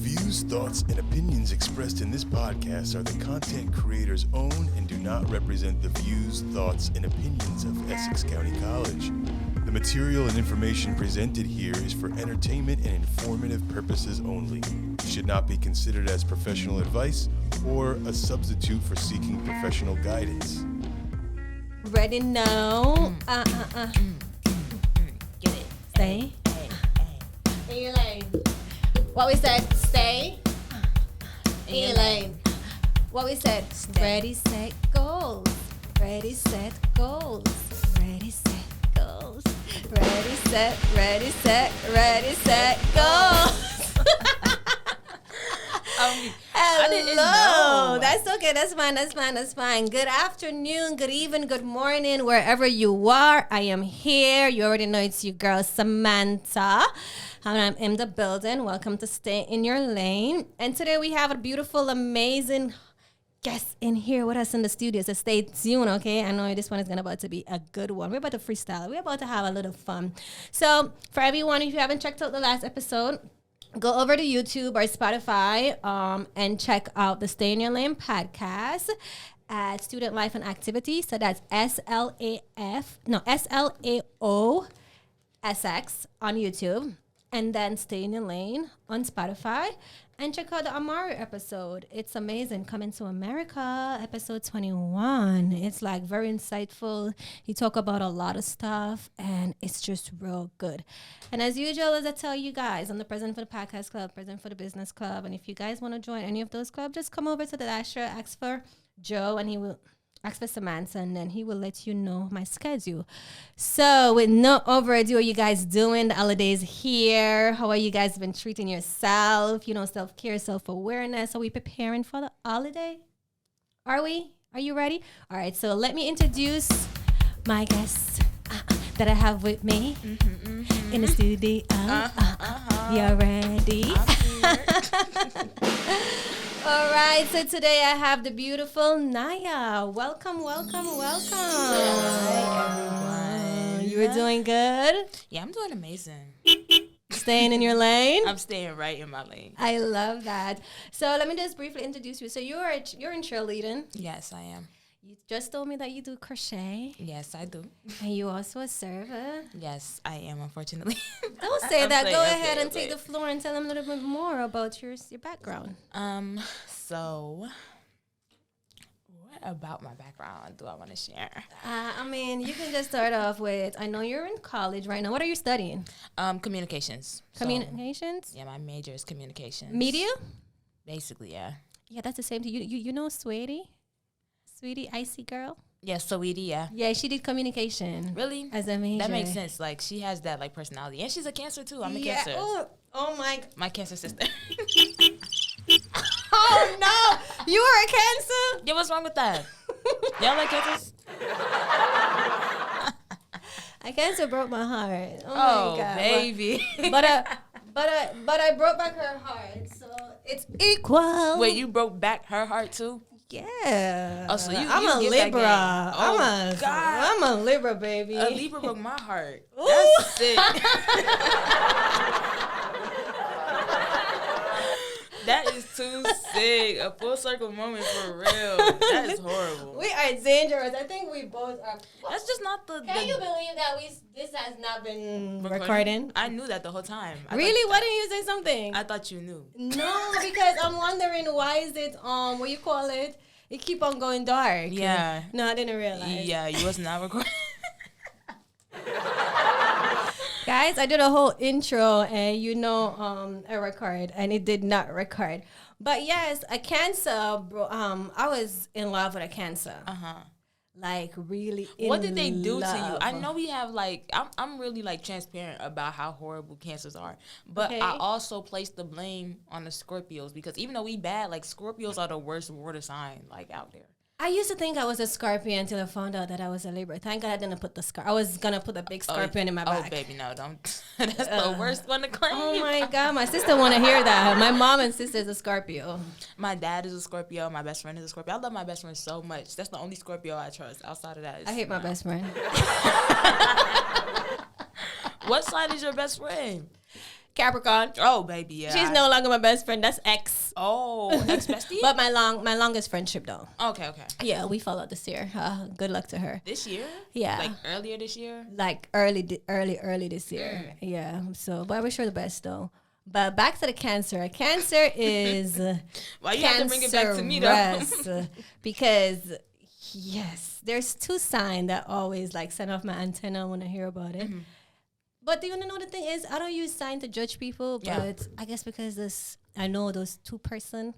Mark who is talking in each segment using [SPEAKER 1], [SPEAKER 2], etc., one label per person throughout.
[SPEAKER 1] views, thoughts, and opinions expressed in this podcast are the content creator's own and do not represent the views, thoughts, and opinions of Essex County College. The material and information presented here is for entertainment and informative purposes only. It should not be considered as professional advice or a substitute for seeking professional guidance.
[SPEAKER 2] Ready now?
[SPEAKER 3] Get it.
[SPEAKER 2] Stay. In your lane. What we said, stay. In your lane. What we said,
[SPEAKER 3] Stay.
[SPEAKER 2] ready, set, goals. Ready, set, goals. Ready, set, goals. Ready, set, ready, set, ready, set, goals.
[SPEAKER 3] I didn't
[SPEAKER 2] Hello.
[SPEAKER 3] know.
[SPEAKER 2] That's okay. That's fine. Good afternoon, good evening, good morning, wherever you are. I am here. You already know it's your girl, Samanta. I'm in the building. Welcome to Stay in Your Lane. And today we have a beautiful, amazing guest in here with us in the studio. So stay tuned, okay? I know this one is about to be a good one. We're about to freestyle. We're about to have a little fun. So for everyone, if you haven't checked out the last episode, go over to YouTube or Spotify and check out the Stay in Your Lane podcast at Student Life and Activity. So that's SLAOESSEX on YouTube. And then Stay in Your Lane on Spotify. And check out the Amari episode. It's amazing. Coming to America, episode 21. It's like very insightful. He talk about a lot of stuff, and it's just real good. And as usual, as I tell you guys, I'm the president for the podcast club, president for the business club. And if you guys want to join any of those clubs, just come over to the Lasher, ask for Joe, and he will ask for Samantha, and then he will let you know my schedule. So with no over ado, are you guys doing? The holidays here. How are you guys been treating yourself? You know, self-care, self-awareness. Are we preparing for the holiday? Are we? Are you ready? All right, so let me introduce my guest that I have with me in the studio. You ready? All right, so today I have the beautiful Naya. Welcome.
[SPEAKER 3] Hi, everyone.
[SPEAKER 2] You were doing good?
[SPEAKER 3] Yeah, I'm doing amazing.
[SPEAKER 2] Staying in your lane?
[SPEAKER 3] I'm staying right in my lane.
[SPEAKER 2] I love that. So let me just briefly introduce you. So you're in cheerleading.
[SPEAKER 3] Yes, I am.
[SPEAKER 2] You just told me that you do crochet.
[SPEAKER 3] Yes, I do.
[SPEAKER 2] And you also a server.
[SPEAKER 3] Yes, I am, unfortunately.
[SPEAKER 2] Don't say that. Go ahead and
[SPEAKER 3] take
[SPEAKER 2] take the floor and tell them a little bit more about your background.
[SPEAKER 3] So what about my background do I want to share?
[SPEAKER 2] I mean, you can just start off with, I know you're in college right now. What are you studying?
[SPEAKER 3] Communications.
[SPEAKER 2] Communications?
[SPEAKER 3] So, yeah, my major is communications.
[SPEAKER 2] Media?
[SPEAKER 3] Basically, yeah.
[SPEAKER 2] Yeah, that's the same thing. You know Sweetie, Icy Girl?
[SPEAKER 3] Yeah, Sweetie, yeah.
[SPEAKER 2] Yeah, she did communication.
[SPEAKER 3] Really?
[SPEAKER 2] As a major.
[SPEAKER 3] That makes sense. Like, she has that, like, personality. And she's a Cancer, too. I'm a Cancer.
[SPEAKER 2] Oh my.
[SPEAKER 3] My Cancer sister.
[SPEAKER 2] Oh, no. You are a Cancer?
[SPEAKER 3] Yeah, what's wrong with that? Y'all like Cancers?
[SPEAKER 2] A Cancer broke my heart. Oh,
[SPEAKER 3] Oh,
[SPEAKER 2] my God.
[SPEAKER 3] baby.
[SPEAKER 2] But I broke back her heart, so it's equal.
[SPEAKER 3] Wait, you broke back her heart, too?
[SPEAKER 2] Yeah.
[SPEAKER 3] Oh, so you
[SPEAKER 2] I'm a
[SPEAKER 3] get that
[SPEAKER 2] Libra.
[SPEAKER 3] game. Oh,
[SPEAKER 2] I'm a Libra, baby.
[SPEAKER 3] A Libra broke my heart.
[SPEAKER 2] Ooh.
[SPEAKER 3] That's sick. That is too sick. A full circle moment for real. That is horrible.
[SPEAKER 2] We are dangerous. I think we both are.
[SPEAKER 3] That's just not the.
[SPEAKER 2] Can you believe that this has not been
[SPEAKER 3] recording?
[SPEAKER 2] recording?
[SPEAKER 3] I knew that the whole time.
[SPEAKER 2] Really? Why didn't you say something?
[SPEAKER 3] I thought you knew.
[SPEAKER 2] No, because I'm wondering why is it what you call it? It keep on going dark.
[SPEAKER 3] Yeah.
[SPEAKER 2] No, I didn't realize.
[SPEAKER 3] Yeah, you was not recording.
[SPEAKER 2] Guys, I did a whole intro and a record and it did not record. But yes, a Cancer, I was in love with a Cancer. Like really in
[SPEAKER 3] What did they do
[SPEAKER 2] love.
[SPEAKER 3] to you? I know we have like I'm really like transparent about how horrible Cancers are, but
[SPEAKER 2] Okay.
[SPEAKER 3] I also place the blame on the Scorpios because even though we bad, like Scorpios are the worst water sign like out there.
[SPEAKER 2] I used to think I was a Scorpio until I found out that I was a Libra. Thank God I didn't put the I was gonna put a big Scorpion in my back.
[SPEAKER 3] Oh baby, no, don't. That's the worst one to claim.
[SPEAKER 2] Oh my God, my sister want to hear that. My mom and sister is a Scorpio.
[SPEAKER 3] My dad is a Scorpio. My best friend is a Scorpio. I love my best friend so much. That's the only Scorpio I trust. Outside of that,
[SPEAKER 2] I hate my best friend.
[SPEAKER 3] What sign is your best friend?
[SPEAKER 2] Capricorn.
[SPEAKER 3] Oh, baby, yeah.
[SPEAKER 2] She's no longer my best friend. That's ex.
[SPEAKER 3] Oh, ex-bestie?
[SPEAKER 2] But my longest friendship though.
[SPEAKER 3] Okay.
[SPEAKER 2] Yeah, we followed this year. Good luck to her.
[SPEAKER 3] This year?
[SPEAKER 2] Yeah.
[SPEAKER 3] Like earlier this year?
[SPEAKER 2] Like early this year. Yeah. So, but I wish her the best though. But back to the Cancer. Cancer is
[SPEAKER 3] Why you have to bring it back to me though?
[SPEAKER 2] Because yes, there's two signs that always like send off my antenna when I hear about it. Mm-hmm. But do you know the thing is, I don't use sign to judge people, but I guess because I know those two person,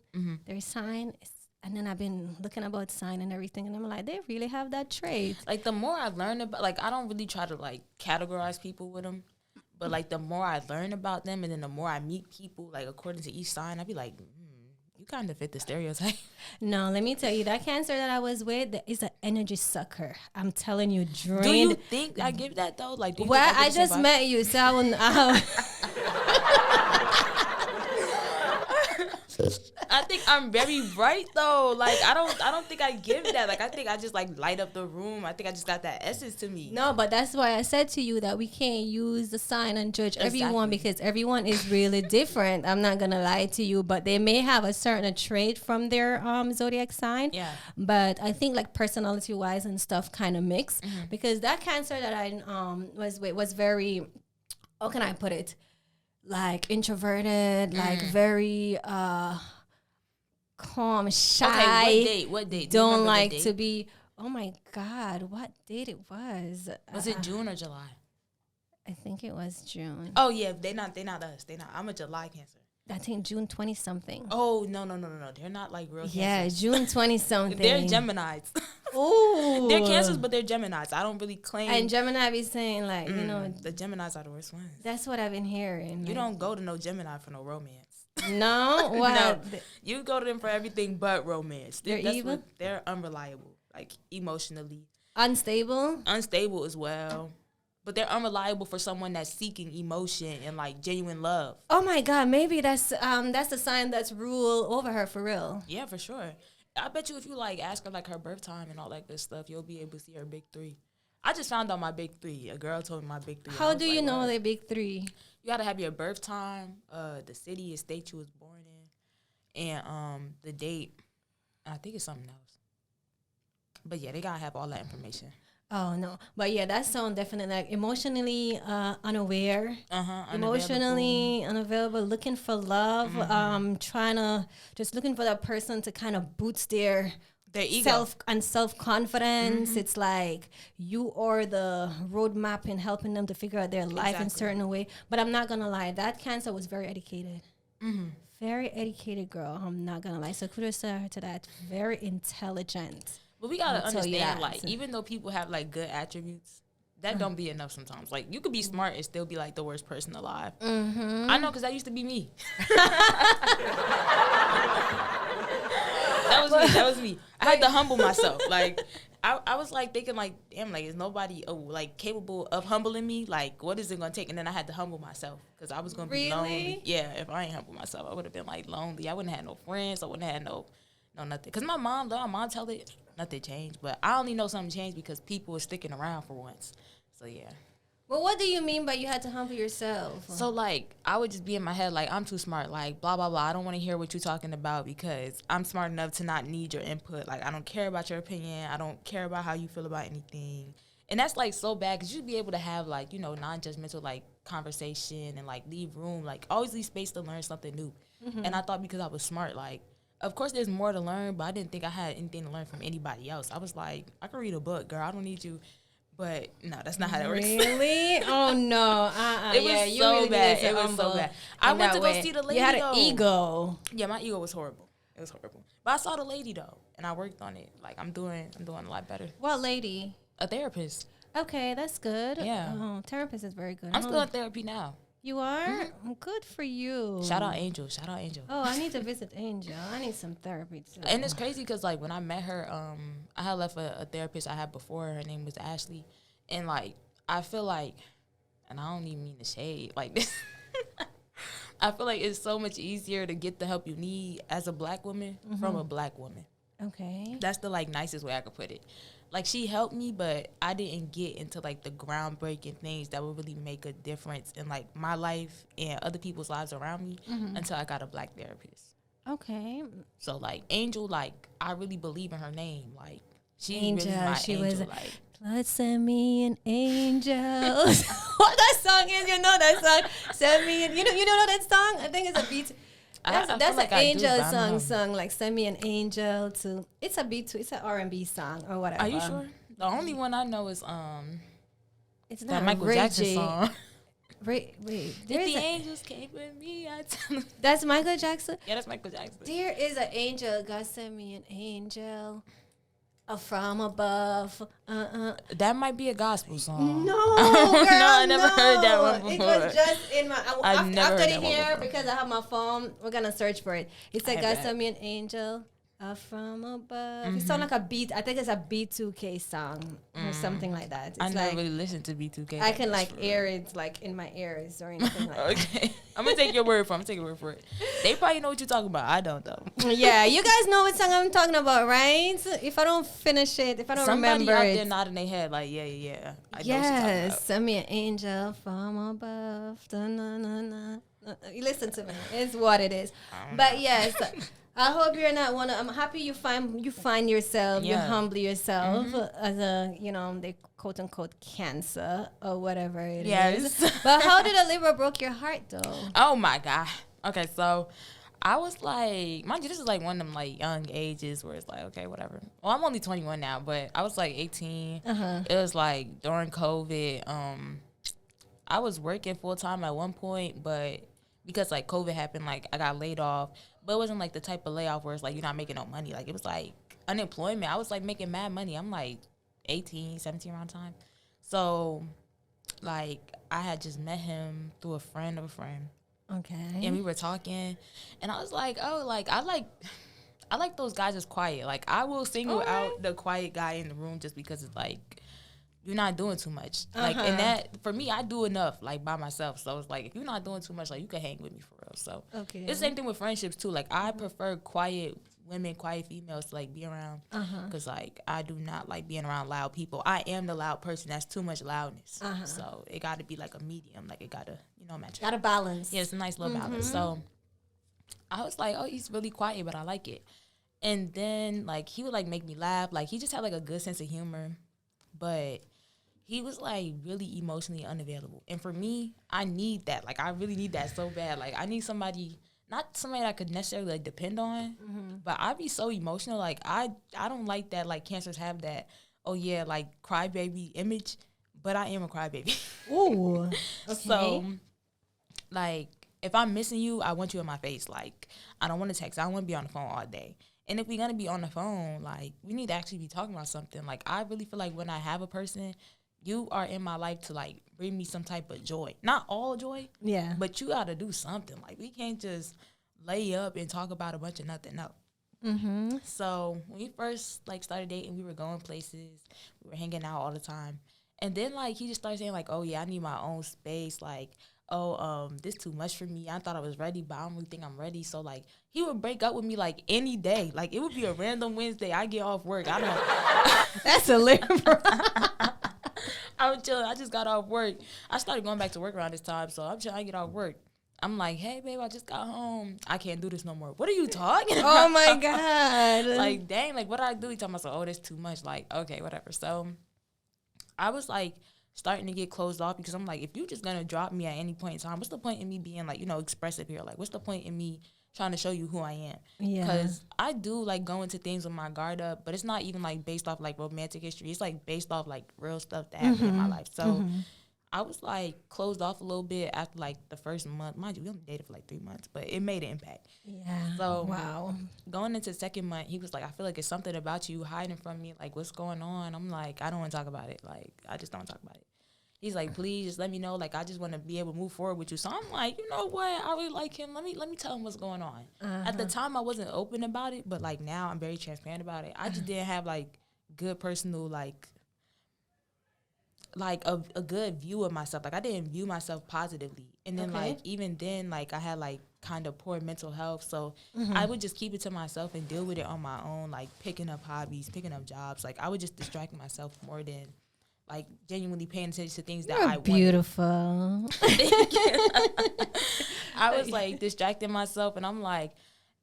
[SPEAKER 2] their sign is. And then I've been looking about sign and everything, and I'm like, they really have that trait.
[SPEAKER 3] Like, the more I learn about, like, I don't really try to, like, categorize people with them. But, like, the more I learn about them and then the more I meet people, like, according to each sign, I'd be like, you kind of fit the stereotype.
[SPEAKER 2] No, let me tell you, that Cancer that I was with is an energy sucker. I'm telling you, drained.
[SPEAKER 3] Do you think I give that, though? Like, do you
[SPEAKER 2] well, I just met you, so I wouldn't...
[SPEAKER 3] I think I'm very bright though. Like I don't think I give that. Like I think I just like light up the room. I think I just got that essence to me.
[SPEAKER 2] No, but that's why I said to you that we can't use the sign and judge everyone because everyone is really different. I'm not gonna lie to you, but they may have a certain trait from their zodiac sign.
[SPEAKER 3] Yeah.
[SPEAKER 2] But I think like personality wise and stuff kind of mix because that Cancer that I was with was very, how can I put it? Like introverted, like very calm, shy.
[SPEAKER 3] Okay, what date?
[SPEAKER 2] Don't like to be. Oh my God, what date it was?
[SPEAKER 3] Was it June or July?
[SPEAKER 2] I think it was June.
[SPEAKER 3] Oh yeah, they not us. They not. I'm a July Cancer.
[SPEAKER 2] I think June 20 something.
[SPEAKER 3] Oh no, they're not like real.
[SPEAKER 2] Yeah,
[SPEAKER 3] Cancers.
[SPEAKER 2] June 20 something.
[SPEAKER 3] They're Geminis.
[SPEAKER 2] Ooh,
[SPEAKER 3] they're Cancers, but they're Geminis. I don't really claim.
[SPEAKER 2] And Gemini be saying like, you know,
[SPEAKER 3] the Geminis are the worst ones.
[SPEAKER 2] That's what I've been hearing.
[SPEAKER 3] You don't go to no Gemini for no romance.
[SPEAKER 2] No, what?
[SPEAKER 3] No, you go to them for everything but romance.
[SPEAKER 2] They're evil.
[SPEAKER 3] They're unreliable, like emotionally
[SPEAKER 2] unstable
[SPEAKER 3] as well. But they're unreliable for someone that's seeking emotion and like genuine love.
[SPEAKER 2] Oh my God, maybe that's the sign that's rule over her for real.
[SPEAKER 3] Yeah, for sure. I bet you if you like ask her like her birth time and all that good stuff, you'll be able to see her big three. I just found out my big three. A girl told me my big three.
[SPEAKER 2] How do you know the big three?
[SPEAKER 3] You gotta have your birth time, the city and state you was born in, and the date. I think it's something else. But yeah, they gotta have all that information.
[SPEAKER 2] Oh no, but yeah, that sounds definitely like emotionally unaware, emotionally unavailable, looking for love, just looking for that person to kind of boost their ego self-confidence. It's like you are the roadmap in helping them to figure out their life in a certain way. But I'm not gonna lie, that Cancer was very educated. Very educated girl. I'm not gonna lie. So kudos to that. Very intelligent.
[SPEAKER 3] But we gotta understand, like, even though people have like good attributes, that don't be enough sometimes. Like, you could be smart and still be like the worst person alive. I know, because that used to be me. That was me. I had to humble myself. Like, I was like thinking like, damn, like, is nobody like capable of humbling me? Like, what is it gonna take? And then I had to humble myself because I was gonna be lonely. Yeah, if I ain't humble myself, I would have been like lonely. I wouldn't have had no friends. I wouldn't have had no nothing. Because my mom tell it nothing changed. But I only know something changed because people were sticking around for once. So yeah.
[SPEAKER 2] Well, what do you mean by you had to humble yourself?
[SPEAKER 3] So, like, I would just be in my head, like, I'm too smart. Like, blah, blah, blah. I don't want to hear what you're talking about because I'm smart enough to not need your input. Like, I don't care about your opinion. I don't care about how you feel about anything. And that's, like, so bad because you'd be able to have, like, you know, non-judgmental, like, conversation and, like, leave room. Like, always leave space to learn something new. And I thought because I was smart, like, of course there's more to learn, but I didn't think I had anything to learn from anybody else. I was like, I can read a book, girl. I don't need you. But no, that's not how that works.
[SPEAKER 2] Really? Oh no!
[SPEAKER 3] It was so bad. It was so bad. I went to go see the lady.
[SPEAKER 2] You had an ego.
[SPEAKER 3] Yeah, my ego was horrible. It was horrible. But I saw the lady though, and I worked on it. Like I'm doing a lot better.
[SPEAKER 2] What lady?
[SPEAKER 3] A therapist.
[SPEAKER 2] Okay, that's good.
[SPEAKER 3] Yeah.
[SPEAKER 2] Therapist is very good.
[SPEAKER 3] I'm still in therapy now.
[SPEAKER 2] You are? Good for you.
[SPEAKER 3] Shout out Angel.
[SPEAKER 2] Oh, I need to visit Angel. I need some therapy too.
[SPEAKER 3] And it's crazy because like when I met her, I had left a therapist I had before. Her name was Ashley, and like I feel like, and I don't even mean to shade like this. I feel like it's so much easier to get the help you need as a black woman from a black woman.
[SPEAKER 2] Okay.
[SPEAKER 3] That's the like nicest way I could put it. like she helped me, but I didn't get into like the groundbreaking things that would really make a difference in like my life and other people's lives around me until I got a Black therapist.
[SPEAKER 2] Okay.
[SPEAKER 3] So like Angel, like I really believe in her name. Like she
[SPEAKER 2] Angel,
[SPEAKER 3] really my
[SPEAKER 2] she
[SPEAKER 3] angel.
[SPEAKER 2] was
[SPEAKER 3] Like
[SPEAKER 2] Lord, send me an angel. What that song is? You know that song? Send me an, you know that song? I think it's a beat. That's
[SPEAKER 3] feel like
[SPEAKER 2] an
[SPEAKER 3] I do,
[SPEAKER 2] angel
[SPEAKER 3] but I don't know.
[SPEAKER 2] song. Like send me an angel to. It's a beat too. It's an R&B song or whatever.
[SPEAKER 3] are you sure? The only one I know is
[SPEAKER 2] It's
[SPEAKER 3] that
[SPEAKER 2] not
[SPEAKER 3] Michael
[SPEAKER 2] Ray
[SPEAKER 3] Jackson
[SPEAKER 2] J.
[SPEAKER 3] song.
[SPEAKER 2] Wait.
[SPEAKER 3] If
[SPEAKER 2] There is
[SPEAKER 3] the
[SPEAKER 2] a,
[SPEAKER 3] angels came with me, I tell them.
[SPEAKER 2] that's Michael Jackson.
[SPEAKER 3] Yeah, that's Michael Jackson.
[SPEAKER 2] There is an angel. God send me an angel. From above.
[SPEAKER 3] That might be a gospel song.
[SPEAKER 2] No,
[SPEAKER 3] No,
[SPEAKER 2] girl,
[SPEAKER 3] I never heard that one
[SPEAKER 2] It
[SPEAKER 3] before.
[SPEAKER 2] was just in my.
[SPEAKER 3] I've never
[SPEAKER 2] After
[SPEAKER 3] heard
[SPEAKER 2] the
[SPEAKER 3] that one
[SPEAKER 2] here,
[SPEAKER 3] before.
[SPEAKER 2] because I have my phone, we're gonna search for it. It said,
[SPEAKER 3] I
[SPEAKER 2] "God
[SPEAKER 3] bet.
[SPEAKER 2] send me an angel from above." It sounds like a beat. I think it's a B2K song or something like that. It's
[SPEAKER 3] I
[SPEAKER 2] like
[SPEAKER 3] never really listened to B2K.
[SPEAKER 2] I can like air it like in my ears or anything like that.
[SPEAKER 3] Okay, I'm gonna take your word for it. I'm taking your word for it. They probably know what you're talking about. I don't though.
[SPEAKER 2] Yeah, you guys know what song I'm talking about, right? If I don't finish it, if I don't
[SPEAKER 3] Somebody
[SPEAKER 2] remember
[SPEAKER 3] out
[SPEAKER 2] it,
[SPEAKER 3] there nodding their head like, yeah. I know what you're talking
[SPEAKER 2] yes,
[SPEAKER 3] about.
[SPEAKER 2] send me an angel from above. Da-na-na-na. You listen to me. It's what it is. But yes, I hope you're not one. I'm happy you find yourself. You
[SPEAKER 3] Yeah.
[SPEAKER 2] humble yourself as a the quote unquote cancer or whatever it is.
[SPEAKER 3] Yes.
[SPEAKER 2] But how did a Libra broke your heart though?
[SPEAKER 3] Oh my God. Okay, so I was like, mind you, this is like one of them like young ages where it's like, okay, whatever. Well, I'm only 21 now, but I was like 18. It was like during COVID. I was working full time at one point, but because like COVID happened, like I got laid off. But it wasn't like the type of layoff where it's like you're not making no money. Like it was like unemployment. I was like making mad money. I'm like 18, 17 around time. So like I had just met him through a friend of a friend.
[SPEAKER 2] Okay.
[SPEAKER 3] And we were talking, and I was like, oh, like I like those guys that's quiet. Like I will single out the quiet guy in the room just because it's like you're not doing too much. Like and that for me, I do enough like by myself. So it's like if you're not doing too much, like you can hang with me for real. So
[SPEAKER 2] Okay.
[SPEAKER 3] it's the same thing with friendships too. Like I prefer quiet women, quiet females to like be around because like I do not like being around loud people. I am the loud person. That's too much loudness. So it got to be like a medium. Like it got to match.
[SPEAKER 2] Got a balance.
[SPEAKER 3] Yeah, it's a nice little balance. So I was like, oh, he's really quiet, but I like it. And then like he would like make me laugh. Like he just had like a good sense of humor, but he was like really emotionally unavailable. And for me, I need that. Like I really need that so bad. Like I need somebody, not somebody that I could necessarily like depend on, but I'd be so emotional. Like I don't like that. Like cancers have that. Oh yeah, like crybaby image, but I am a crybaby.
[SPEAKER 2] Ooh. Okay.
[SPEAKER 3] So, like, if I'm missing you, I want you in my face. Like, I don't want to text. I don't want to be on the phone all day. And if we're going to be on the phone, like, we need to actually be talking about something. Like, I really feel like when I have a person, you are in my life to, like, bring me some type of joy. Not all joy.
[SPEAKER 2] Yeah.
[SPEAKER 3] But you got to do something. Like, we can't just lay up and talk about a bunch of nothing. No. So, when we first, like, started dating, we were going places. We were hanging out all the time. And then, like, he just started saying, like, oh, yeah, I need my own space. Like, this too much for me. I thought I was ready, but I don't really think I'm ready. So, like, he would break up with me, like, any day. Like, it would be a random Wednesday. I get off work. I don't.
[SPEAKER 2] That's a Libra.
[SPEAKER 3] I was chilling. I just got off work. I started going back to work around this time, so I'm trying to get off work. I'm like, hey, babe, I just got home. I can't do this no more. What are you talking about?
[SPEAKER 2] Oh, my God.
[SPEAKER 3] Like, dang, like, what did I do? He talking about, oh, that's too much. Like, okay, whatever. So, I was, like, starting to get closed off because I'm like, if you're just going to drop me at any point in time, what's the point in me being, like, expressive here? Like, what's the point in me trying to show you who I am?
[SPEAKER 2] Yeah.
[SPEAKER 3] Because I do, like, go into things with my guard up, but it's not even, like, based off, like, romantic history. It's, like, based off, like, real stuff that happened in my life. So, I was, like, closed off a little bit after, like, the first month. Mind you, we only dated for, like, 3 months, but it made an impact.
[SPEAKER 2] Yeah.
[SPEAKER 3] So,
[SPEAKER 2] wow.
[SPEAKER 3] Going into the second month, he was like, I feel like it's something about you hiding from me. Like, what's going on? I'm like, I don't want to talk about it. Like, I just don't talk about it. He's like, please just let me know. Like, I just want to be able to move forward with you. So I'm like, you know what? I really like him. Let me tell him what's going on. At the time, I wasn't open about it, but like now I'm very transparent about it. I just didn't have like good personal like a good view of myself. Like I didn't view myself positively. And then like even then like I had like kind of poor mental health. So I would just keep it to myself and deal with it on my own, like picking up hobbies, picking up jobs. Like I would just distract myself more than like genuinely paying attention to things that I wanted.
[SPEAKER 2] Beautiful.
[SPEAKER 3] I was like distracting myself, and I'm like,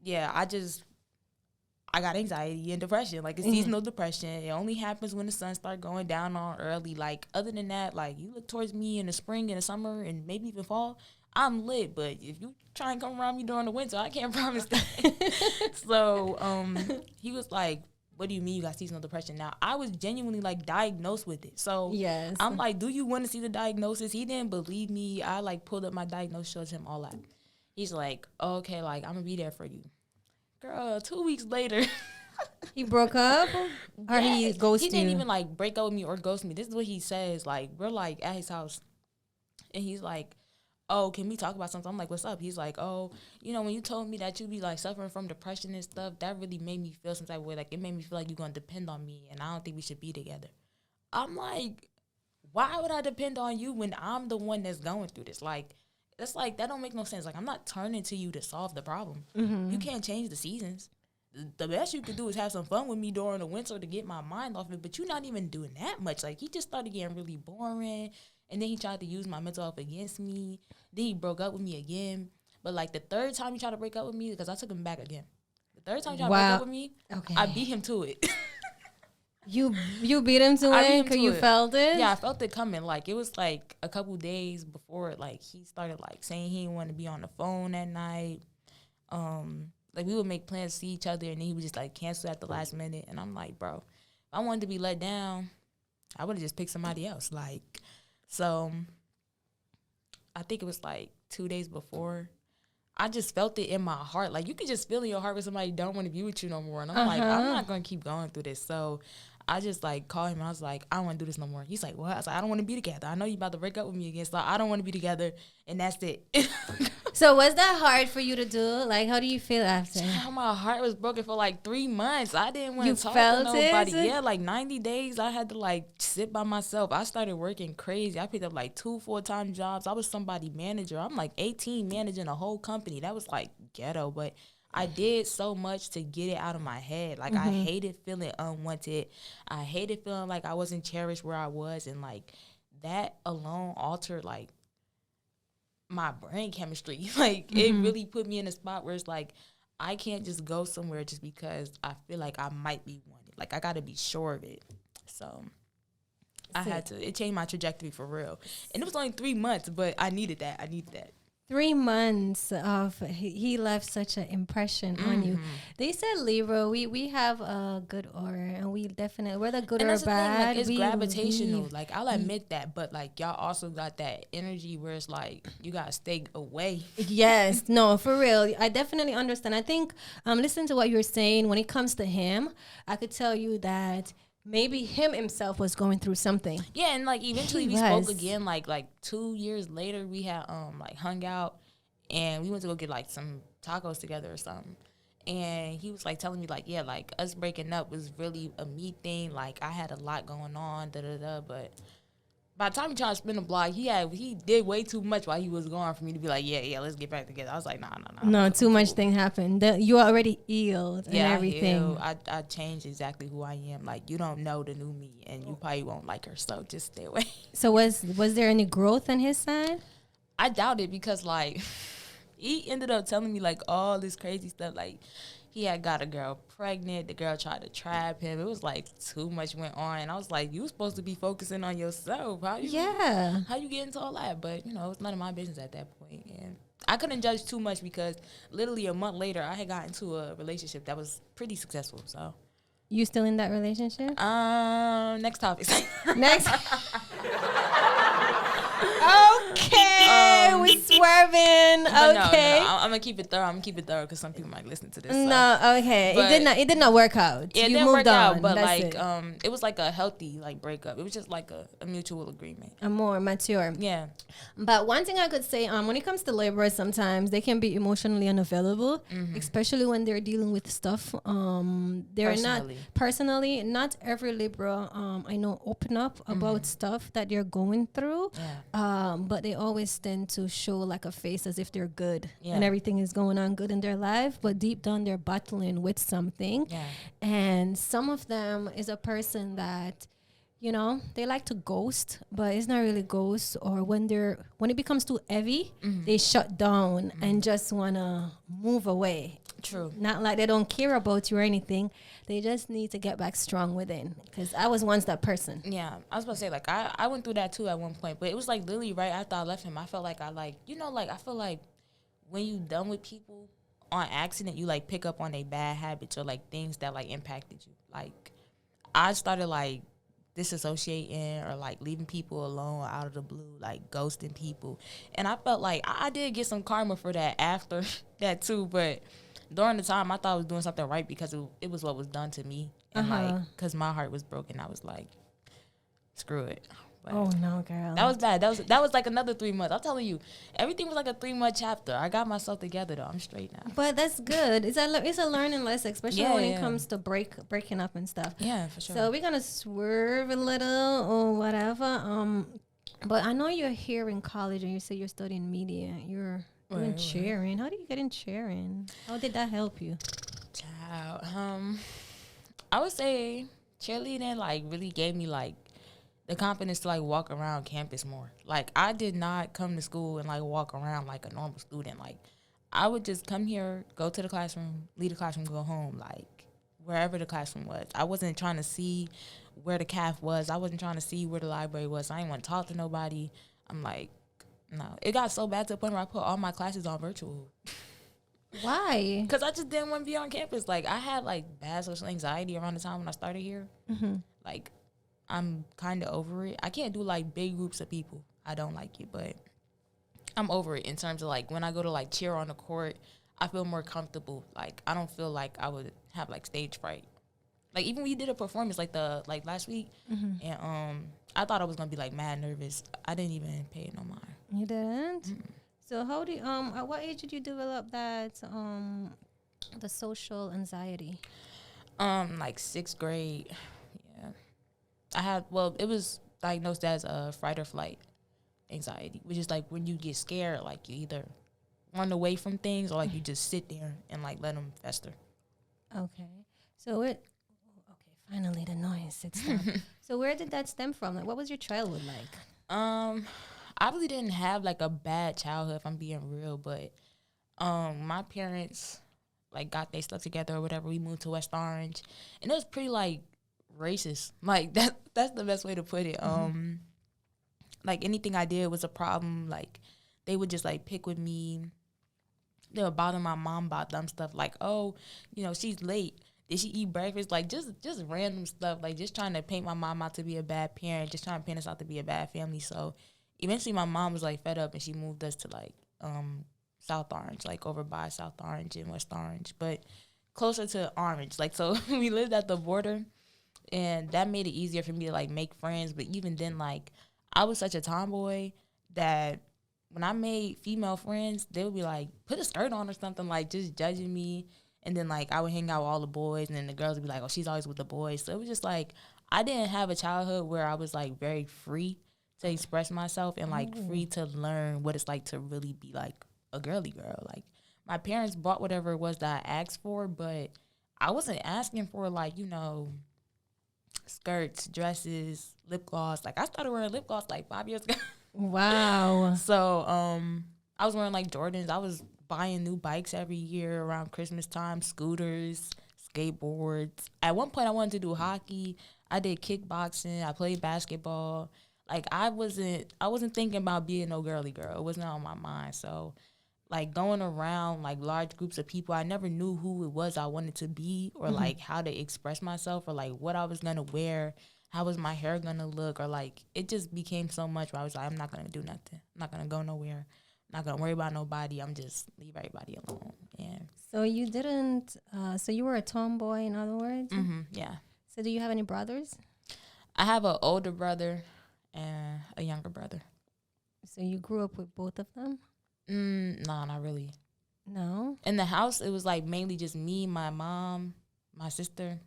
[SPEAKER 3] yeah, I got anxiety and depression, like it's seasonal depression. It only happens when the sun starts going down on early. Like other than that, like you look towards me in the spring and the summer and maybe even fall, I'm lit. But if you try and come around me during the winter, I can't promise that. So he was like, what do you mean you got seasonal depression? Now, I was genuinely, like, diagnosed with it. So,
[SPEAKER 2] yes.
[SPEAKER 3] I'm like, do you want to see the diagnosis? He didn't believe me. I, like, pulled up my diagnosis, showed him all that. He's like, oh, okay, like, I'm going to be there for you. Girl, 2 weeks later.
[SPEAKER 2] He broke up? Or he ghosted you?
[SPEAKER 3] He didn't even, like, break up with me or ghost me. This is what he says. Like, we're, like, at his house. And he's like, oh, can we talk about something? I'm like, what's up? He's like, oh, you know, when you told me that you be, like, suffering from depression and stuff, that really made me feel some type of way. Like, it made me feel like you're going to depend on me, and I don't think we should be together. I'm like, why would I depend on you when I'm the one that's going through this? Like, that's like, that don't make no sense. Like, I'm not turning to you to solve the problem. You can't change the seasons. The best you could do is have some fun with me during the winter to get my mind off it, but you're not even doing that much. Like, he just started getting really boring. And then he tried to use my mental health against me. Then he broke up with me again. But, like, the third time he tried to break up with me, because I took him back again. The third time he tried to break up with me, I beat him to it.
[SPEAKER 2] You beat him to it because you felt it?
[SPEAKER 3] Yeah, I felt it coming. Like, it was, like, a couple days before, like, he started, like, saying he didn't want to be on the phone at night. Like, we would make plans to see each other, and then he would just, like, cancel at the last minute. And I'm like, bro, if I wanted to be let down, I would have just picked somebody else. Like... So, I think it was like 2 days before. I just felt it in my heart. Like, you can just feel in your heart when somebody don't want to be with you no more. And I'm like, I'm not going to keep going through this. So, I just, like, called him. And I was like, I don't want to do this no more. He's like, what? I was like, I don't want to be together. I know you about to break up with me again. So, I don't want to be together. And that's it.
[SPEAKER 2] So, was that hard for you to do? Like, how do you feel after?
[SPEAKER 3] My heart was broken for, like, 3 months. I didn't want to talk to nobody. Yeah, like, 90 days, I had to, like, sit by myself. I started working crazy. I picked up, like, 2 full-time jobs. I was somebody's manager. I'm, like, 18 managing a whole company. That was, like, ghetto. But I did so much to get it out of my head. Like, I hated feeling unwanted. I hated feeling like I wasn't cherished where I was. And, like, that alone altered, like, my brain chemistry. Like, it really put me in a spot where it's like, I can't just go somewhere just because I feel like I might be wanted. Like, I got to be sure of it. So, I had to. It changed my trajectory for real. And it was only 3 months, but I needed that.
[SPEAKER 2] 3 months of he left such an impression on you. They said Libra, we have a good aura, and we're the good or bad.
[SPEAKER 3] Like, it's gravitational. Like, I'll admit that, but like, y'all also got that energy where it's like you gotta stay away.
[SPEAKER 2] Yes, no, for real. I definitely understand. I think listening to what you're saying, when it comes to him, I could tell you that maybe him himself was going through something.
[SPEAKER 3] Yeah, and like eventually we spoke again. Like 2 years later, we had like hung out, and we went to go get like some tacos together or something. And he was like telling me like, yeah, like us breaking up was really a me thing. Like, I had a lot going on, but by the time he tried to spin the block, he did way too much while he was gone for me to be like, yeah, let's get back together. I was like, nah.
[SPEAKER 2] No, too much thing happened. You already healed and everything.
[SPEAKER 3] I changed exactly who I am. Like, you don't know the new me, and you probably won't like her, so just stay away.
[SPEAKER 2] So was there any growth on his side?
[SPEAKER 3] I doubt it, because like he ended up telling me like all this crazy stuff. Like, he had got a girl pregnant. The girl tried to trap him. It was like too much went on. And I was like, you were supposed to be focusing on yourself. How you get into all that? But, you know, it's none of my business at that point. And I couldn't judge too much, because literally a month later, I had gotten into a relationship that was pretty successful. So,
[SPEAKER 2] you still in that relationship?
[SPEAKER 3] Next topic.
[SPEAKER 2] Next. Okay, we swerving. Okay,
[SPEAKER 3] no, I'm gonna keep it thorough. Because some people might listen to this. So.
[SPEAKER 2] No, okay, but it did not work out.
[SPEAKER 3] Yeah, it didn't work out. But like, it was like a healthy like breakup. It was just like a mutual agreement.
[SPEAKER 2] A more mature.
[SPEAKER 3] Yeah.
[SPEAKER 2] But one thing I could say, when it comes to Libra, sometimes they can be emotionally unavailable, especially when they're dealing with stuff. They're personally not every Libra I know open up about stuff that they're going through.
[SPEAKER 3] Yeah.
[SPEAKER 2] But they always tend to show like a face as if they're good
[SPEAKER 3] Yeah.
[SPEAKER 2] and everything is going on good in their life, but deep down they're battling with something.
[SPEAKER 3] Yeah.
[SPEAKER 2] And some of them is a person that, you know, they like to ghost, but it's not really ghost. Or when it becomes too heavy, they shut down and just wanna move away.
[SPEAKER 3] True.
[SPEAKER 2] Not like they don't care about you or anything. They just need to get back strong within. Because I was once that person.
[SPEAKER 3] Yeah, I was about to say, like, I went through that too at one point, but it was like literally right after I left him. I felt like I feel like when you done with people on accident, you like pick up on their bad habits or like things that like impacted you. Like, I started like disassociating or like leaving people alone out of the blue, like ghosting people, and I felt like I did get some karma for that after that too, but during the time, I thought I was doing something right because it was what was done to me. And, like, because my heart was broken, I was like, screw it. But
[SPEAKER 2] oh, no, girl.
[SPEAKER 3] that was bad. That was like another 3 months. I'm telling you, everything was like a 3-month chapter. I got myself together, though. I'm straight now.
[SPEAKER 2] But that's good. It's a learning lesson, especially when it
[SPEAKER 3] Yeah.
[SPEAKER 2] comes to breaking up and stuff.
[SPEAKER 3] Yeah, for sure.
[SPEAKER 2] So we're going to swerve a little or whatever. But I know you're here in college and you say you're studying media. You're doing cheering. How did you get in cheering? How did that help you?
[SPEAKER 3] Child, I would say cheerleading like really gave me like the confidence to like walk around campus more. Like, I did not come to school and like walk around like a normal student. Like, I would just come here, go to the classroom, leave the classroom, go home, like wherever the classroom was. I wasn't trying to see where the caf was. I wasn't trying to see where the library was. I didn't want to talk to nobody. I'm like, no. It got so bad to the point where I put all my classes on virtual.
[SPEAKER 2] Why?
[SPEAKER 3] Because I just didn't want to be on campus. Like, I had, like, bad social anxiety around the time when I started here.
[SPEAKER 2] Mm-hmm.
[SPEAKER 3] Like, I'm kind of over it. I can't do, like, big groups of people. I don't like it, but I'm over it in terms of, like, when I go to, like, cheer on the court, I feel more comfortable. Like, I don't feel like I would have, like, stage fright. Like, even when you did a performance, like, last week, and I thought I was going to be, like, mad nervous. I didn't even pay it no mind.
[SPEAKER 2] You didn't? So how do you, at what age did you develop that the social anxiety?
[SPEAKER 3] Like 6th grade. Yeah. It was diagnosed as fight or flight anxiety, which is like when you get scared, like you either run away from things or like you just sit there and like let them fester.
[SPEAKER 2] Okay. Finally the noise. It stopped. So where did that stem from? Like, what was your childhood like?
[SPEAKER 3] I really didn't have like a bad childhood, if I'm being real, but my parents like got their stuff together or whatever. We moved to West Orange, and it was pretty like racist. Like that's the best way to put it. Like anything I did was a problem. Like they would just like pick with me. They would bother my mom about dumb stuff like, oh, you know, she's late. Did she eat breakfast? Like just random stuff. Like just trying to paint my mom out to be a bad parent. Just trying to paint us out to be a bad family. So eventually my mom was like fed up and she moved us to like South Orange, like over by South Orange and West Orange, but closer to Orange. Like, so we lived at the border, and that made it easier for me to like make friends. But even then, like, I was such a tomboy that when I made female friends, they would be like, put a skirt on or something, like just judging me. And then like I would hang out with all the boys, and then the girls would be like, oh, she's always with the boys. So it was just like I didn't have a childhood where I was like very free to express myself and like free to learn what it's like to really be like a girly girl. Like my parents bought whatever it was that I asked for, but I wasn't asking for like, you know, skirts, dresses, lip gloss. Like I started wearing lip gloss like 5 years ago.
[SPEAKER 2] Wow.
[SPEAKER 3] So I was wearing like Jordans. I was buying new bikes every year around Christmas time, scooters, skateboards. At one point I wanted to do hockey. I did kickboxing. I played basketball. Like I wasn't thinking about being no girly girl. It wasn't on my mind. So like going around like large groups of people, I never knew who it was I wanted to be or like how to express myself or like what I was going to wear, how was my hair going to look, or like it just became so much where I was like, I'm not going to do nothing. I'm not going to go nowhere. I'm not going to worry about nobody. I'm just leave everybody alone. Yeah.
[SPEAKER 2] So you didn't, so you were a tomboy, in other words?
[SPEAKER 3] Yeah.
[SPEAKER 2] So do you have any brothers?
[SPEAKER 3] I have an older brother and a younger brother.
[SPEAKER 2] So you grew up with both of them?
[SPEAKER 3] No, not really.
[SPEAKER 2] No?
[SPEAKER 3] In the house, it was like mainly just me, my mom, my sister,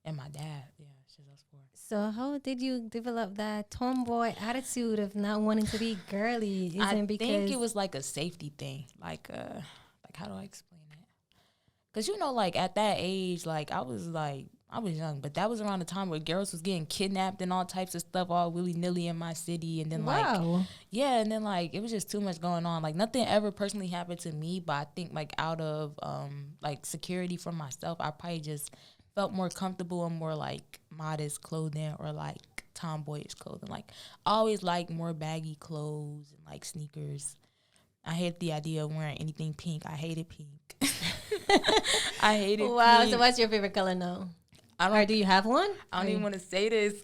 [SPEAKER 3] and my dad. Yeah, it's just us 4.
[SPEAKER 2] So how did you develop that tomboy attitude of not wanting to be girly? Is
[SPEAKER 3] I
[SPEAKER 2] it because
[SPEAKER 3] think it was like a safety thing. Like how do I explain it? Because, you know, like, at that age, like, I was young, but that was around the time where girls was getting kidnapped and all types of stuff all willy-nilly in my city. And then,
[SPEAKER 2] wow.
[SPEAKER 3] yeah, and then, like, it was just too much going on. Like, nothing ever personally happened to me, but I think, like, out of, like, security for myself, I probably just felt more comfortable and more, like, modest clothing or, like, tomboyish clothing. Like, I always liked more baggy clothes and, like, sneakers. I hated the idea of wearing anything pink. I hated pink. I hated
[SPEAKER 2] Wow.
[SPEAKER 3] pink.
[SPEAKER 2] So what's your favorite color now?
[SPEAKER 3] I
[SPEAKER 2] Or do you have one?
[SPEAKER 3] don't even want to say this.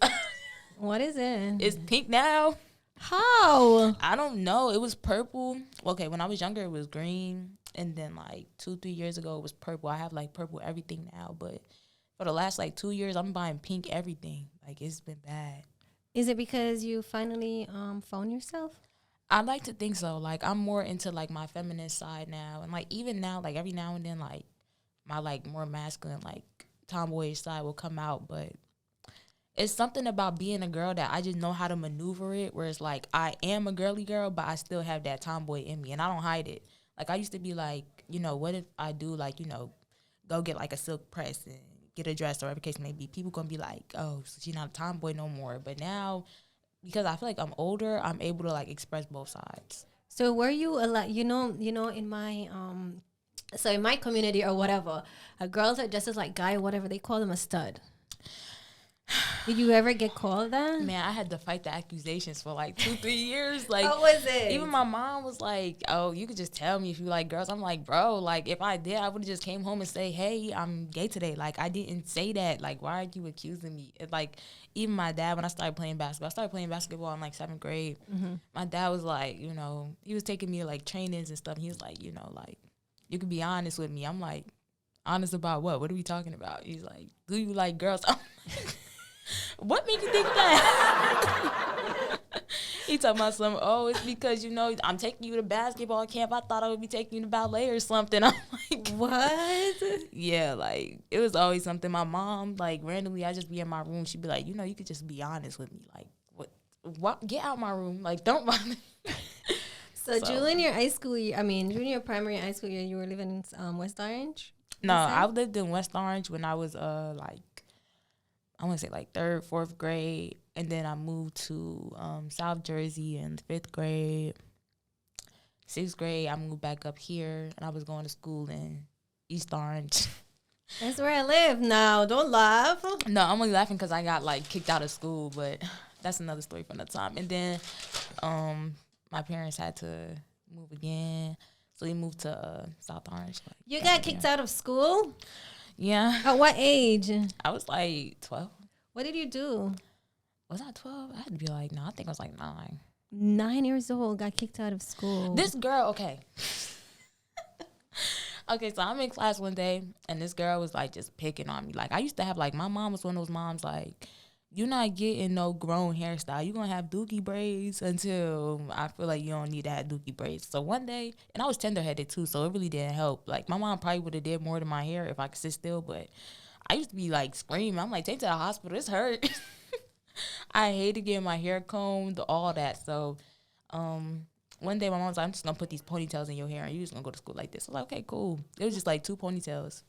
[SPEAKER 2] What is it?
[SPEAKER 3] It's pink now.
[SPEAKER 2] How?
[SPEAKER 3] I don't know. It was purple. Okay, when I was younger, it was green. And then, like, 2-3 years ago, it was purple. I have, like, purple everything now. But for the last, like, 2 years, I'm buying pink everything. Like, it's been bad.
[SPEAKER 2] Is it because you finally found yourself?
[SPEAKER 3] I like to think so. Like, I'm more into, like, my feminine side now. And, like, even now, like, every now and then, like, my, like, more masculine, like, tomboyish side will come out. But it's something about being a girl that I just know how to maneuver it, where it's, like, I am a girly girl, but I still have that tomboy in me. And I don't hide it. Like, I used to be, like, you know, what if I do, like, you know, go get, like, a silk press and get a dress or whatever case may be. People going to be like, oh, so she's not a tomboy no more. But now, because I feel like I'm older, I'm able to, like, express both sides.
[SPEAKER 2] So were you a lot? You know, in my so in my community or whatever, a girls that dresses like guy or whatever, they call them a stud. Did you ever get called that?
[SPEAKER 3] Man, I had to fight the accusations for like 2-3 years. Like,
[SPEAKER 2] How was it?
[SPEAKER 3] even my mom was like, "Oh, you could just tell me if you like girls." I'm like, "Bro, like if I did, I would have just came home and say, hey, I'm gay today.' Like, I didn't say that. Like, why are you accusing me?" It, like, even my dad, when I started playing basketball, in like 7th grade.
[SPEAKER 2] Mm-hmm.
[SPEAKER 3] My dad was like, you know, he was taking me to like trainings and stuff. And he was like, you know, like, you can be honest with me. I'm like, honest about what? What are we talking about? He's like, do you like girls? I'm like, what made you think that? He talking about something. Oh, it's because, you know, I'm taking you to basketball camp. I thought I would be taking you to ballet or something. I'm like,
[SPEAKER 2] What?
[SPEAKER 3] yeah, like, it was always something. My mom, like, randomly, I just be in my room. She'd be like, you know, you could just be honest with me. Like, what? Get out my room. Like, don't bother me.
[SPEAKER 2] So junior high school year, junior primary high school year, you were living in West Orange?
[SPEAKER 3] No, I lived in West Orange when I was, like, I want to say like 3rd, 4th grade. And then I moved to South Jersey in 5th grade. 6th grade, I moved back up here. And I was going to school in East Orange.
[SPEAKER 2] That's where I live now. Don't laugh.
[SPEAKER 3] No, I'm only laughing because I got like kicked out of school. But that's another story from the time. And then my parents had to move again. So we moved to South Orange. Like,
[SPEAKER 2] You got kicked out of school?
[SPEAKER 3] Yeah.
[SPEAKER 2] At what age?
[SPEAKER 3] I was like 12.
[SPEAKER 2] What did you do?
[SPEAKER 3] Was I 12? I had to be like, no, I think I was like 9.
[SPEAKER 2] 9 years old, got kicked out of school.
[SPEAKER 3] This girl, okay. Okay, so I'm in class one day, and this girl was, like, just picking on me. Like, I used to have, like, my mom was one of those moms, like, you're not getting no grown hairstyle. You're going to have dookie braids until I feel like you don't need to have dookie braids. So one day, and I was tender-headed, too, so it really didn't help. Like, my mom probably would have did more to my hair if I could sit still, but I used to be, like, screaming. I'm like, take to the hospital. This hurt. I hated getting my hair combed, all that. So one day my mom was like, I'm just going to put these ponytails in your hair and you're just going to go to school like this. I was like, okay, cool. It was just like 2 ponytails.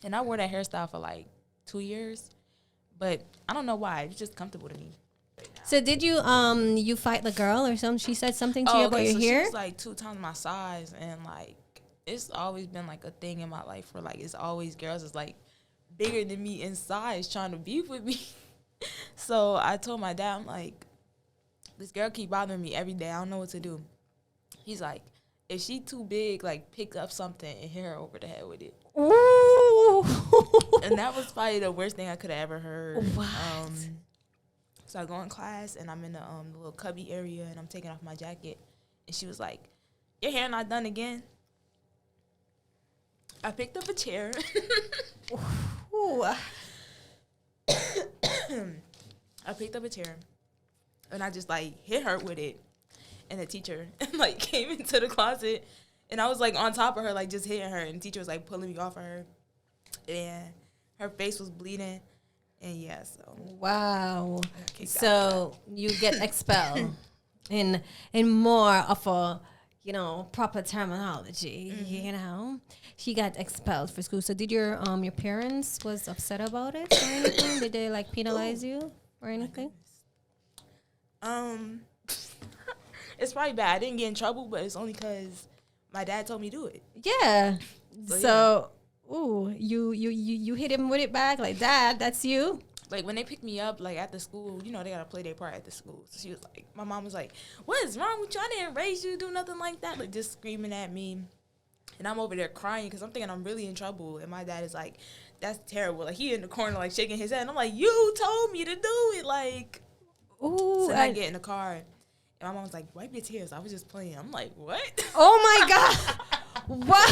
[SPEAKER 3] And I wore that hairstyle for like 2 years. But I don't know why. It's just comfortable to me.
[SPEAKER 2] So did you you fight the girl or something? She said something to you about your hair?
[SPEAKER 3] She was like 2 times my size. And like, it's always been like a thing in my life where like, it's always girls that's like bigger than me in size trying to beef with me. So I told my dad, I'm like, this girl keep bothering me every day. I don't know what to do. He's like, if she too big, like pick up something and hit her over the head with it.
[SPEAKER 2] Ooh.
[SPEAKER 3] And that was probably the worst thing I could have ever heard.
[SPEAKER 2] What?
[SPEAKER 3] So I go in class and I'm in the little cubby area and I'm taking off my jacket. And she was like, your hair not done again? I picked up a chair.
[SPEAKER 2] Ooh.
[SPEAKER 3] I picked up a chair and I just like hit her with it. And the teacher like came into the closet and I was like on top of her, like just hitting her. And the teacher was like pulling me off of her. And her face was bleeding. And yeah, so.
[SPEAKER 2] Wow.
[SPEAKER 3] Kicked
[SPEAKER 2] So you get expelled in more of a, proper terminology, She got expelled for school. So did your parents was upset about it or anything? Did they like penalize you or anything?
[SPEAKER 3] It's probably bad. I didn't get in trouble, but it's only because my dad told me to do it.
[SPEAKER 2] Yeah. So ooh, you hit him with it back like, Dad, that's you.
[SPEAKER 3] Like when they picked me up, like at the school, they gotta play their part at the school. So she was like, my mom was like, "What is wrong with you? I didn't raise you to do nothing like that." Like just screaming at me, and I'm over there crying because I'm thinking I'm really in trouble. And my dad is like, "That's terrible." Like he in the corner like shaking his head. And I'm like, "You told me to do it." Like,
[SPEAKER 2] ooh.
[SPEAKER 3] So I get in the car, and my mom was like, "Wipe your tears." I was just playing. I'm like, "What?"
[SPEAKER 2] Oh my God. What?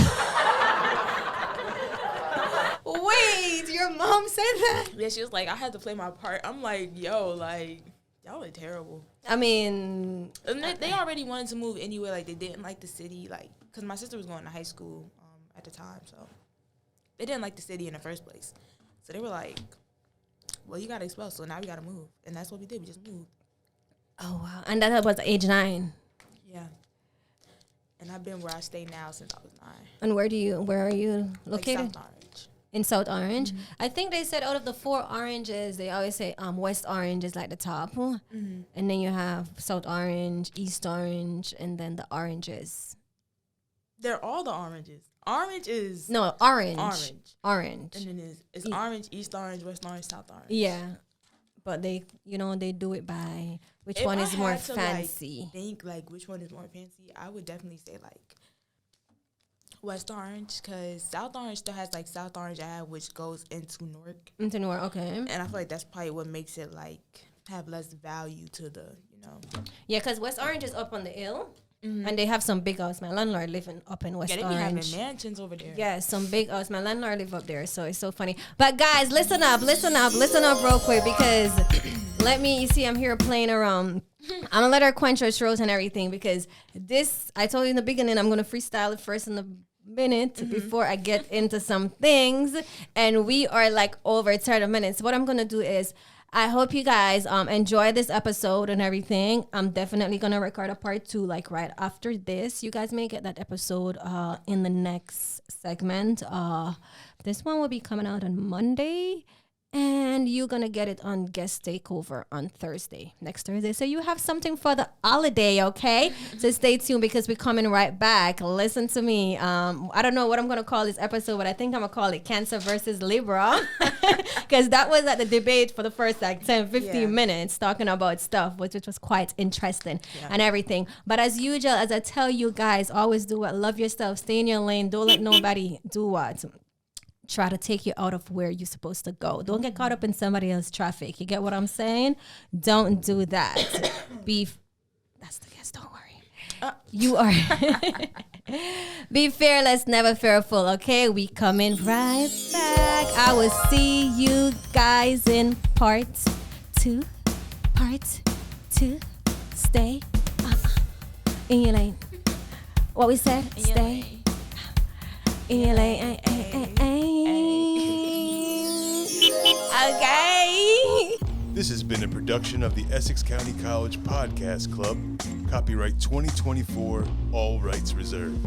[SPEAKER 2] Wait, your mom said that?
[SPEAKER 3] Yeah, she was like, I had to play my part. I'm like, yo, like, y'all are terrible.
[SPEAKER 2] I mean,
[SPEAKER 3] and they already wanted to move anyway. Like, they didn't like the city, like, because my sister was going to high school at the time, so they didn't like the city in the first place. So they were like, well, you got expelled, so now we got to move. And that's what we did. We just moved.
[SPEAKER 2] Oh, wow. And that was age 9.
[SPEAKER 3] Yeah. And I've been where I stay now since I was 9.
[SPEAKER 2] And where are you located?
[SPEAKER 3] Like South Orange.
[SPEAKER 2] In South Orange. Mm-hmm. I think they said out of the 4 oranges, they always say West Orange is like the top. Mm-hmm. And then you have South Orange, East Orange, and then the oranges.
[SPEAKER 3] They're all the oranges. Orange is...
[SPEAKER 2] No, orange.
[SPEAKER 3] Orange. And then it's Orange, East Orange, West Orange, South Orange.
[SPEAKER 2] Yeah. But they, they do it by which one is more fancy.
[SPEAKER 3] Like, think like which one is more fancy. I would definitely say like West Orange, because South Orange still has like South Orange Ave, which goes into Newark.
[SPEAKER 2] Into Newark, okay.
[SPEAKER 3] And I feel like that's probably what makes it like have less value to the,
[SPEAKER 2] Yeah, because West Orange is up on the hill. Mm-hmm. And they have some big house. My landlord living up in West Orange.
[SPEAKER 3] Yeah, they be having mansions over there.
[SPEAKER 2] Yeah, some big house. My landlord live up there, so it's so funny. But guys, listen up real quick, because you see, I'm here playing around. I'm gonna let her quench her throat and everything, because this, I told you in the beginning, I'm gonna freestyle it first in the minute before I get into some things, and we are like over 30 minutes. What I'm gonna do is, I hope you guys enjoy this episode and everything. I'm definitely going to record a part 2 like right after this. You guys may get that episode in the next segment. This one will be coming out on Monday. And you're going to get it on Guest Takeover on next Thursday. So you have something for the holiday, okay? So stay tuned, because we're coming right back. Listen to me. I don't know what I'm going to call this episode, but I think I'm going to call it Cancer versus Libra. Because that was at the debate for the first like 10, 15 minutes talking about stuff, which was quite interesting and everything. But as usual, as I tell you guys, always do what? Love yourself. Stay in your lane. Don't let nobody do what? Try to take you out of where you're supposed to go. Don't get caught up in somebody else's traffic. You get what I'm saying? Don't do that. That's the guess. Don't worry. You are. Be fearless, never fearful. Okay, we coming right back. I will see you guys in part 2. Part 2. Stay in your lane. What we said? Stay in your lane. Okay.
[SPEAKER 1] This has been a production of the Essex County College Podcast Club. Copyright 2024, all rights reserved.